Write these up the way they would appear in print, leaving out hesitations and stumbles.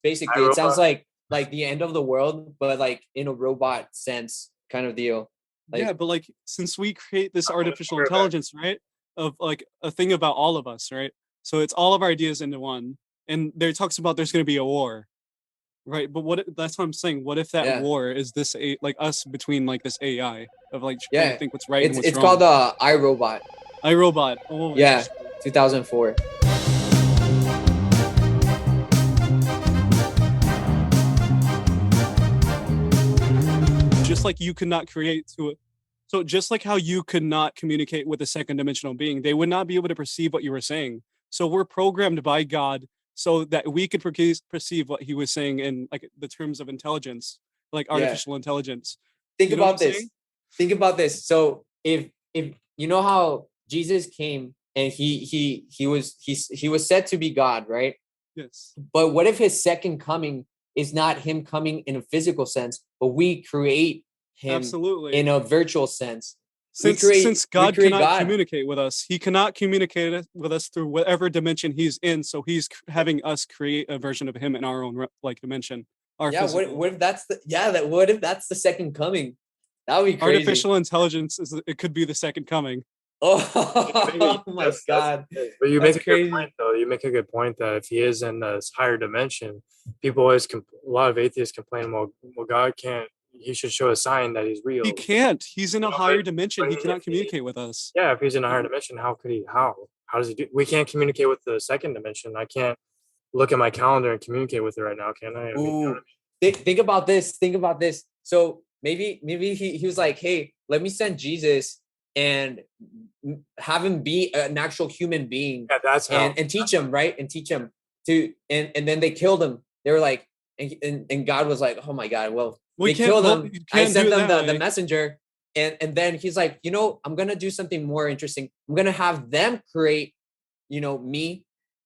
basically. It sounds like the end of the world, but like in a robot sense kind of deal. Like, Yeah, but like since we create this artificial intelligence, right? Of like a thing about all of us, right? So it's all of our ideas into one. And there talks about there's going to be a war, right? But that's what I'm saying. What if that yeah, war is this like us between like this AI of like trying to yeah. think what's right and what's It's called wrong? iRobot. iRobot. Oh, Yeah, interesting. 2004. Just like you could not create to it. So just like how you could not communicate with a second dimensional being, they would not be able to perceive what you were saying. So we're programmed by God so that we could perceive what he was saying in like the terms of intelligence, like Yeah. artificial intelligence. Think You know what I'm about this. saying? Think about this. So if you know how Jesus came and he was said to be God, right? Yes. But what if his second coming is not him coming in a physical sense, but we create him Absolutely. in a virtual sense? Since We God create cannot God. communicate with us, he cannot communicate with us through whatever dimension he's in. So he's having us create a version of him in our own like dimension, our Yeah, physical. what if that's what if that's the second coming? That would be crazy. Artificial intelligence it could be the second coming. Oh, my God. But you That's make a good crazy. point, though. You make a good point that if he is in this higher dimension, people always a lot of atheists complain, well, God can't. He should show a sign that he's real. He can't. He's in a higher dimension. He but cannot communicate with us. Yeah, if he's in a higher dimension, how could he? How does he do? We can't communicate with the second dimension. I can't look at my calendar and communicate with it right now, can I? I mean, you know what I Ooh, think about this. Think about this. So maybe he was like, hey, let me send Jesus and have him be an actual human being Yeah, that's how. and teach him, right? And teach him to and then they killed him. They were like, and God was like, oh my God, well, We they can't. killed Well, him. you I can't do sent it them that the way. messenger. And then he's like, I'm gonna do something more interesting. I'm gonna have them create, me.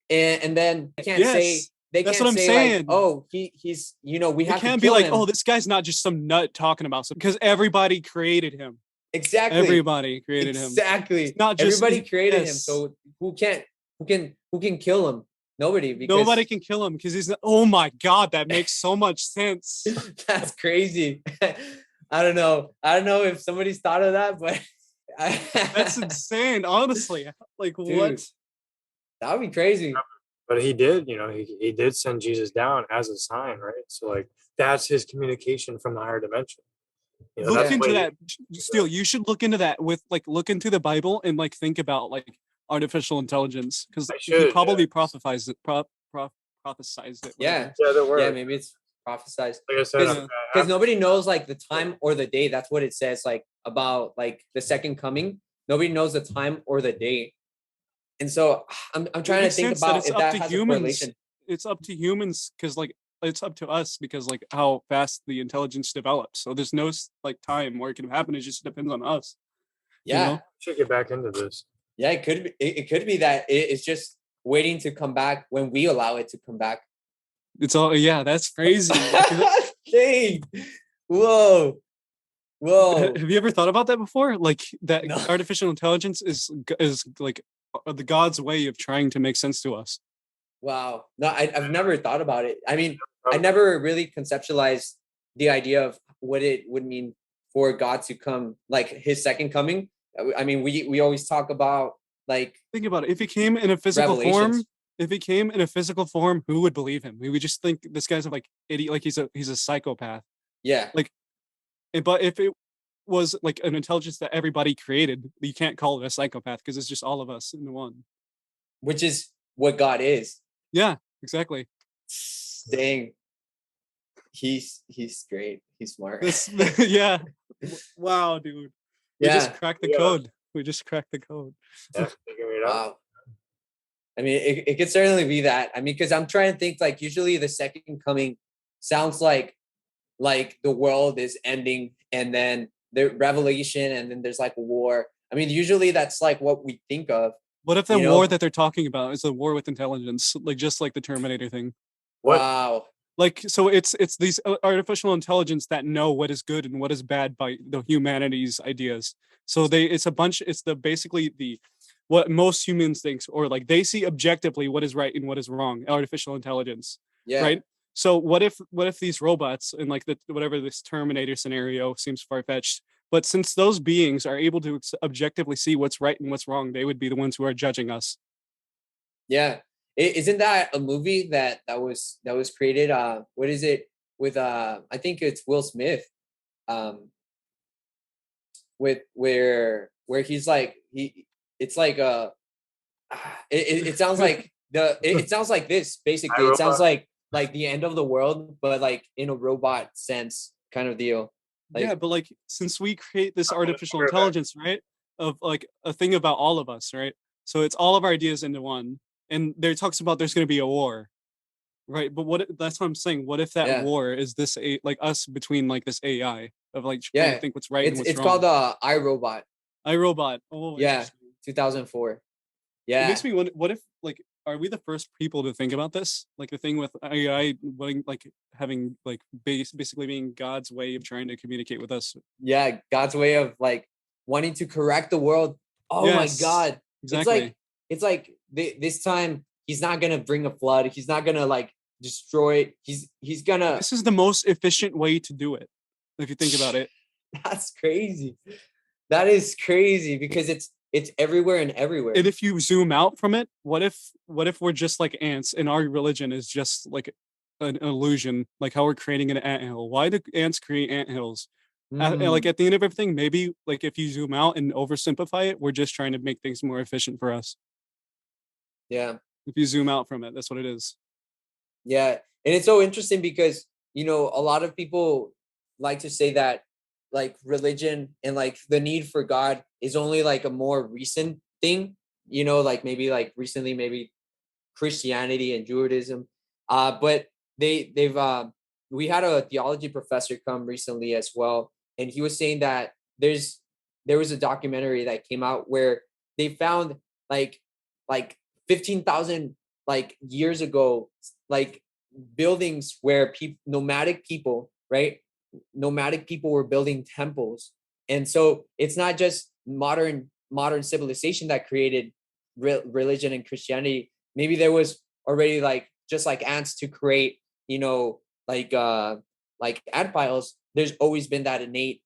And then Yes, they that's can't what I'm say like, saying. oh, he's we It have to can't be kill like, him. oh, this guy's not just some nut talking about something because everybody created him. Exactly. Everybody created him. Exactly. It's not just Everybody created him. yes. So who can kill him? Nobody, because Nobody can kill him because he's not. Oh my God, that makes so much sense. that's crazy. I don't know. I don't know if somebody's thought of that, but That's insane. Honestly, like Dude, what? that would be crazy. But he did, he did send Jesus down as a sign, right? So like that's his communication from the higher dimension. Look That's into what that. Still, you should look into that with like look into the Bible and like think about like artificial intelligence because I he should, probably yeah. prophesized it. Prophesized it. Yeah. Yeah, there were. Yeah, maybe it's prophesized. Like I said, Because nobody knows like the time or the day. That's what it says like about like the second coming. Nobody knows the time or the day. And so I'm trying to think about it's if up that to has a humans. correlation. It's up to humans because like it's up to us because like how fast the intelligence develops. So there's no like time where it can happen. It just depends on us. Yeah. You know? should get back into this. Yeah, it could be. It could be that it's just waiting to come back when we allow it to come back. It's all that's crazy. Dang. Whoa. Have you ever thought about that before? Like that No. artificial intelligence is like the God's way of trying to make sense to us. Wow. No, I've never thought about it. I mean, I never really conceptualized the idea of what it would mean for God to come, like his second coming. I mean, we always talk about like think about it. If he came in a physical form, who would believe him? We would just think this guy's like idiot, like he's a psychopath. Yeah. Like, but if it was like an intelligence that everybody created, you can't call it a psychopath because it's just all of us in one. Which is what God is. Yeah, exactly. Dang. He's great. He's smart. Yeah. Wow, dude. We just cracked the code. We just cracked the code. Yeah, figuring it out. Wow. I mean, it could certainly be that. I mean, because I'm trying to think like usually the second coming sounds like the world is ending and then the revelation and then there's like a war. I mean, usually that's like what we think of. What if the war that they're talking about is a war with intelligence, like just like the Terminator thing? What? Wow. Like, so it's these artificial intelligence that know what is good and what is bad by the humanity's ideas. So it's basically what most humans think, or like they see objectively what is right and what is wrong. Artificial intelligence, Yeah. right? So what if these robots and like the whatever this Terminator scenario seems far fetched, but since those beings are able to objectively see what's right and what's wrong, they would be the ones who are judging us. Yeah. Isn't that a movie that was created? What is it with? I think it's Will Smith. With where he's like it's like it sounds like it sounds like this I basically. It sounds robot. like the end of the world, but like in a robot sense kind of deal. Yeah, Like but like since we create this artificial Quarterback. intelligence, right? Of like a thing about all of us, right? So it's all of our ideas into one. And there talks about there's gonna be a war, right? But that's what I'm saying. What if that yeah, war is this like us between like this AI of like trying to yeah. think what's right and what's It's called wrong? iRobot. iRobot. Oh, Yeah, interesting. 2004. It makes Yeah. me wonder, what if like are we the first people to think about this? Like the thing with AI like having like basically being God's way of trying to communicate with us. Yeah, God's way of like wanting to correct the world. Oh my Yes, God. It's exactly. like this time he's not gonna bring a flood. He's not gonna like destroy it. He's gonna This is the most efficient way to do it, if you think about it. that's crazy. That is crazy because it's everywhere and everywhere. And if you zoom out from it, what if we're just like ants and our religion is just like an illusion, like how we're creating an anthill? Why do ants create anthills? Like Mm, at the end of everything, maybe like if you zoom out and oversimplify it, we're just trying to make things more efficient for us. yeah. If you zoom out from it, that's what it is. Yeah. And it's so interesting because, a lot of people like to say that like religion and like the need for God is only like a more recent thing, like maybe like recently, maybe Christianity and Judaism. But they've we had a theology professor come recently as well, and he was saying that there was a documentary that came out where they found like like 15,000 like years ago, like buildings where people nomadic people, right? Nomadic people were building temples. And so it's not just modern civilization that created religion and Christianity. Maybe there was already like just like ants to create, like ant piles. There's always been that innate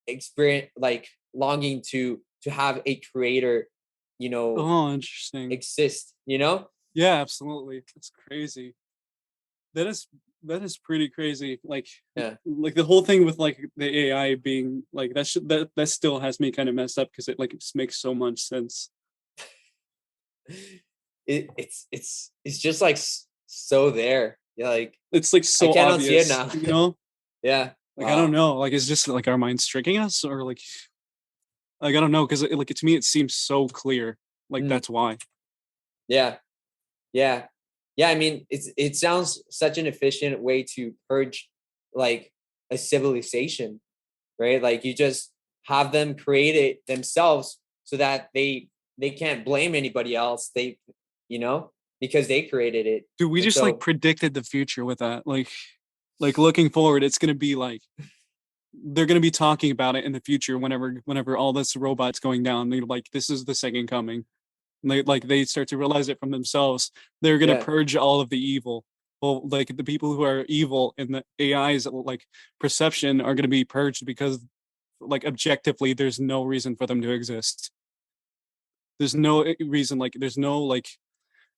experience, like longing to have a creator, you know, Oh, interesting. exist. Yeah, absolutely. That's crazy. That is that is pretty crazy. Yeah. Like the whole thing with like the AI being like that still has me kind of messed up because it just makes so much sense. It's just like so there. Yeah, like It's like I so cannot see it obvious, now. you know? Yeah. Like I don't Wow. know. Like it's just like our minds tricking us, or like I don't know, because like to me it seems so clear. Like Mm, that's why. yeah. Yeah. Yeah. I mean, it sounds such an efficient way to purge like a civilization, right? Like you just have them create it themselves so that they can't blame anybody else. You know, because they created it. Dude, we And just like so predicted the future with that. Like looking forward, it's gonna be like they're gonna be talking about it in the future whenever all this robots going down. They're like, this is the second coming. And they start to realize it from themselves. They're gonna yeah, purge all of the evil. Well, like the people who are evil in the AI's like perception are gonna be purged because like objectively there's no reason for them to exist. There's no reason, like there's no like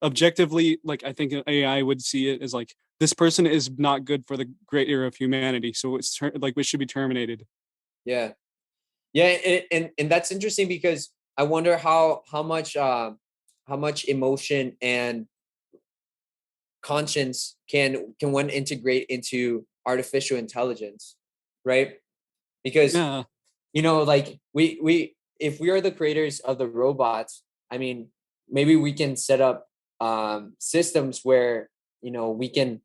objectively, like I think an AI would see it as like this person is not good for the greater of humanity, so it's like we should be terminated. yeah. Yeah, and that's interesting because I wonder how much emotion and conscience can one integrate into artificial intelligence, right? Because Yeah, like we if we are the creators of the robots, I mean, maybe we can set up systems where we can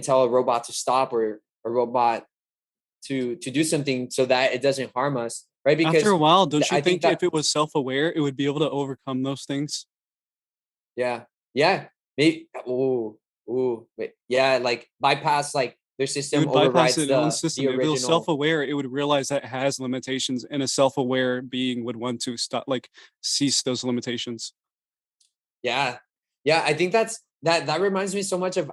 tell a robot to stop or a robot to do something so that it doesn't harm us, right? after a Because while, don't you I think think if that it was self-aware it would be able to overcome those things? yeah, yeah, maybe wait, yeah, like bypass like their It system would bypass overrides its own the system. If it was original. self-aware, it would realize that it has limitations, and a self-aware being would want to stop, like cease those limitations. Yeah. Yeah, I think that reminds me so much of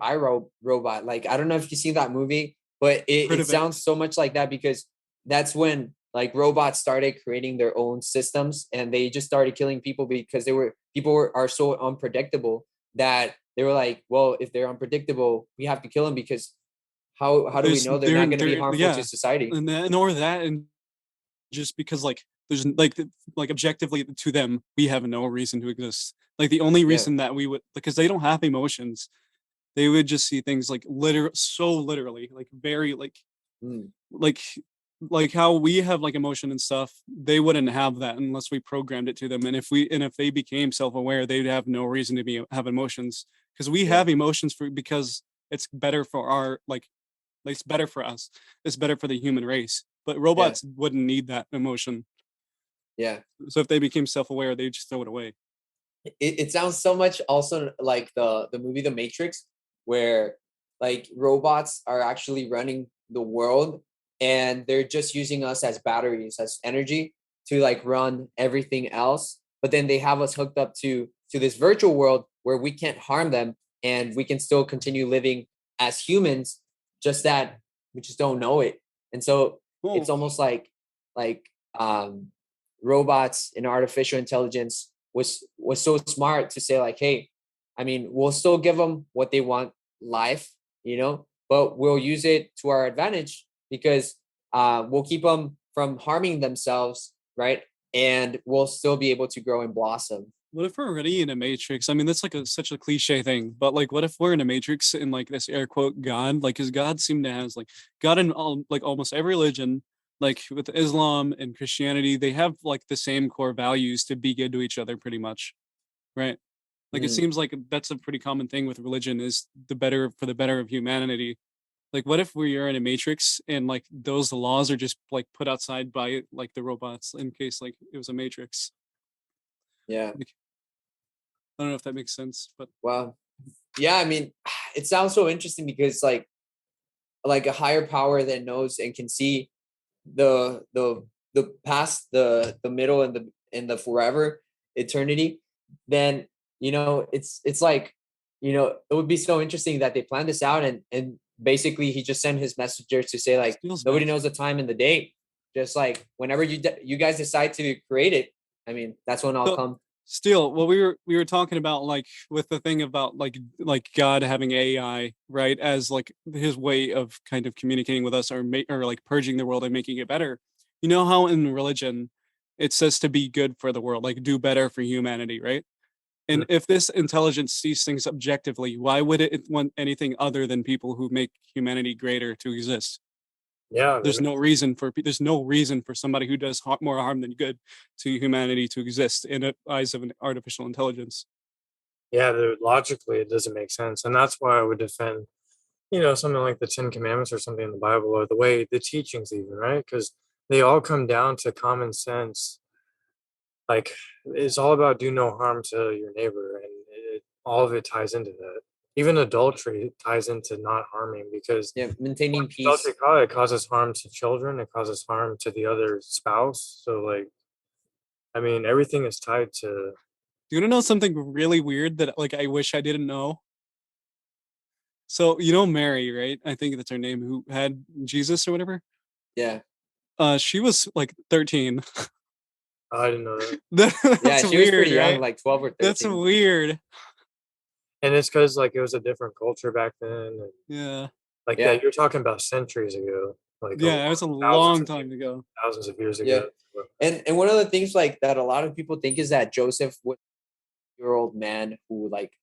Robot. Like, I don't know if you see that movie, but Heard it of it? sounds so much like that, because that's when like robots started creating their own systems, and they just started killing people because are so unpredictable that they were like, well, if they're unpredictable, we have to kill them, because how do we There's know they're not going to be they're harmful to yeah, society? and or that, and just because like there's like objectively to them we have no reason to exist. Like the only Yeah, reason that we would, because they don't have emotions, they would just see things like literally like very mm, like like how we have like emotion and stuff. They wouldn't have that unless we programmed it to them. And if they became self-aware, they'd have no reason to be have emotions, because we yeah, have emotions for because it's better for our like it's better for us. It's better for the human race. But yeah, robots wouldn't need that emotion. yeah. So if they became self-aware, they'd just throw it away. It sounds so much also like the movie The Matrix, where like robots are actually running the world, and they're just using us as batteries, as energy to like run everything else. But then they have us hooked up to this virtual world where we can't harm them, and we can still continue living as humans, just that we just don't know it. And so it's Oh, almost like um robots and artificial intelligence was so smart to say like, hey, I mean, we'll still give them what they want, life, but we'll use it to our advantage, because we'll keep them from harming themselves, right? And we'll still be able to grow and blossom. what if we're already in a matrix? I mean, that's like such a cliche thing, but like, what if we're in a matrix in like this air quote God? Like, because God seemed to has like God in all like almost every religion, like with Islam and Christianity, they have like the same core values to be good to each other, pretty much, right? Like, it Mm, seems like that's a pretty common thing with religion is the better for the better of humanity. Like, what if we are in a matrix and like those laws are just like put outside by like the robots in case like it was a matrix? yeah. Like, I don't know if that makes sense, but Well, yeah, I mean, it sounds so interesting, because like a higher power that knows and can see the past, the middle, and the forever, eternity, then it's like, it would be so interesting that they planned this out, and basically he just sent his messenger to say like, steals nobody back. knows the time and the date, just like whenever you guys decide to create it, I mean, that's when I'll So come. still, well, we were talking about like with the thing about like God having AI, right, as like his way of kind of communicating with us, or like purging the world and making it better. You know how in religion it says to be good for the world, like do better for humanity, right? Mm. And if this intelligence sees things objectively, why would it want anything other than people who make humanity greater to exist? Yeah, There's no reason for somebody who does more harm than good to humanity to exist in the eyes of an artificial intelligence. yeah. Logically, it doesn't make sense, and that's why I would defend, something like the Ten Commandments or something in the Bible, or the way the teachings, even, right? Because they all come down to common sense. Like, it's all about do no harm to your neighbor, and all of it ties into that. Even adultery ties into not harming, because Yeah, maintaining adultery peace. it causes harm to children, it causes harm to the other spouse. So, like, I mean, everything is tied to. Do you want to know something really weird that like I wish I didn't know? So you know Mary, right? I think that's her name, who had Jesus or whatever. Yeah, She was like 13. I didn't know that. yeah, That's she was weird, pretty young, right? like 12 or That's 13. weird. And it's because, like, it was a different culture back then. And Yeah. like that, Yeah, you're talking about centuries ago, like Yeah, it was a thousands long of years, time ago. thousands of years yeah. ago. So, And one of the things like that a lot of people think is that Joseph was year old man who like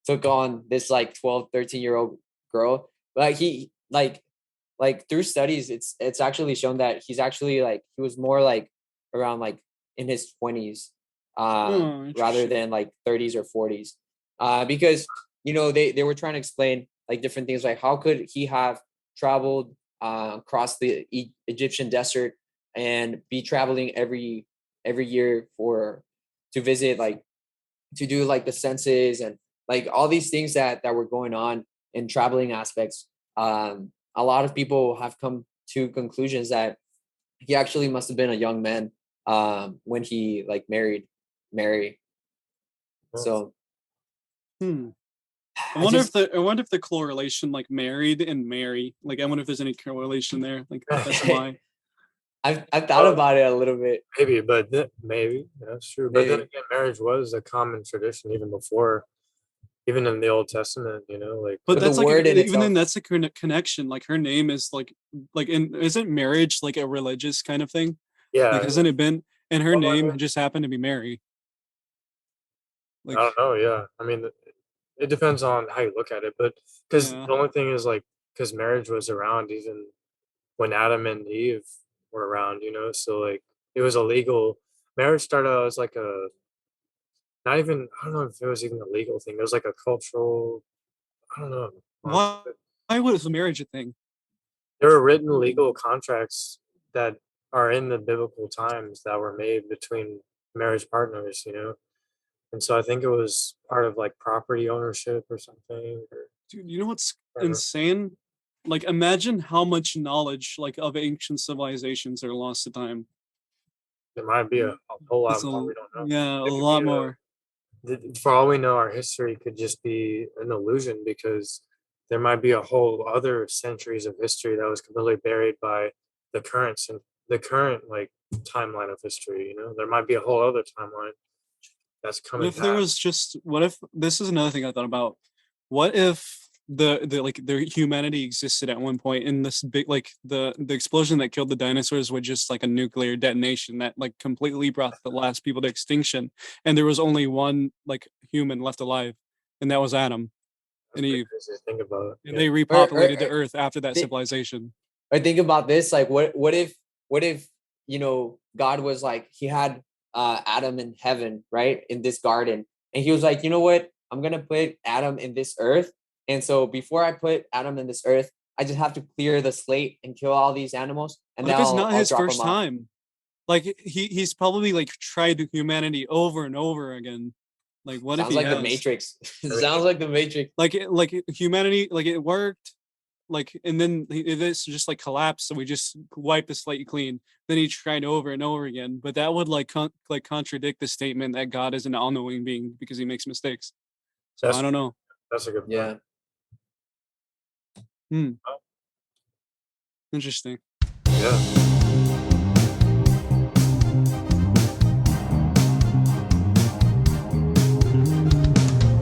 took on this like 12, 13-year old girl. But he like through studies, it's actually shown that he's actually like he was more like around like in his 20s, Oh, rather interesting. than like 30s or 40s. Because they were trying to explain like different things, like how could he have traveled across the Egyptian desert and be traveling every year for to visit, like to do like the census and like all these things that were going on in traveling aspects. A lot of people have come to conclusions that he actually must have been a young man when he like married Mary. well, So Hmm. I I wonder if just the correlation like married and marry. Like I wonder if there's any correlation there. Like that's why. I've thought Well, about it a little bit. maybe, but maybe that's true. But then Maybe. again, marriage was a common tradition even before, even in the Old Testament. You know, like But But the that's like word in even then itself, that's a connection. Like her name is like in isn't marriage like a religious kind of thing? Like yeah. hasn't it been? And her Well, I name mean, just happened to be Mary. I Like don't know. Yeah, I mean, it depends on how you look at it. But because yeah. the only thing is like because marriage was around even when Adam and Eve were around. You know, so like it was illegal. Marriage started out as like a not even I don't know if it was even a legal thing. It was like a cultural. I don't know. Honestly, Why why was marriage a thing? there were written legal contracts that are in the biblical times that were made between marriage partners, you know? And so I think it was part of like property ownership or something. Or, Dude, you know what's or insane? Like imagine how much knowledge like of ancient civilizations are lost to time. there might be a whole lot It's more a we don't know. yeah, a It could be lot more. for all we know, our history could just be an illusion because there might be a whole other centuries of history that was completely buried by the current the current like timeline of history. You know, there might be a whole other timeline that's What coming if there past. was just what if this is another thing I thought about. What if the like the humanity existed at one point and this big like the explosion that killed the dinosaurs was just like a nuclear detonation that like completely brought the last people to extinction and there was only one like human left alive and that was Adam That's and pretty Eve crazy to think about. and Yeah. they or or, repopulated the or, earth after that thi- civilization. or think about this. Like, what if God was like he had Adam in heaven, right, in this garden, and he was like, you know what? I'm gonna put Adam in this earth, and so before I put Adam in this earth, I just have to clear the slate and kill all these animals, and What then if it's I'll not I'll his drop them first off. time? Like he's probably like tried humanity over and over again. Like what if Sounds he like the has? Matrix. I mean, Sounds like the Matrix. Like humanity like it worked like and then this just like collapsed so we just wiped the slate clean then he tried over and over again but that would like like contradict the statement that God is an all-knowing being because he makes mistakes so I that's don't know. that's a good point. Yeah. Hmm. Interesting. Yeah.